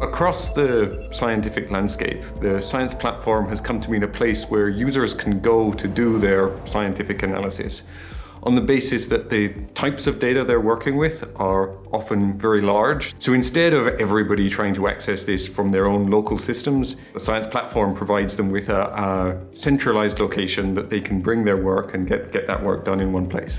Across the scientific landscape, the science platform has come to mean a place where users can go to do their scientific analysis on the basis that the types of data they're working with are often very large. So instead of everybody trying to access this from their own local systems, the science platform provides them with a centralized location that they can bring their work and get that work done in one place.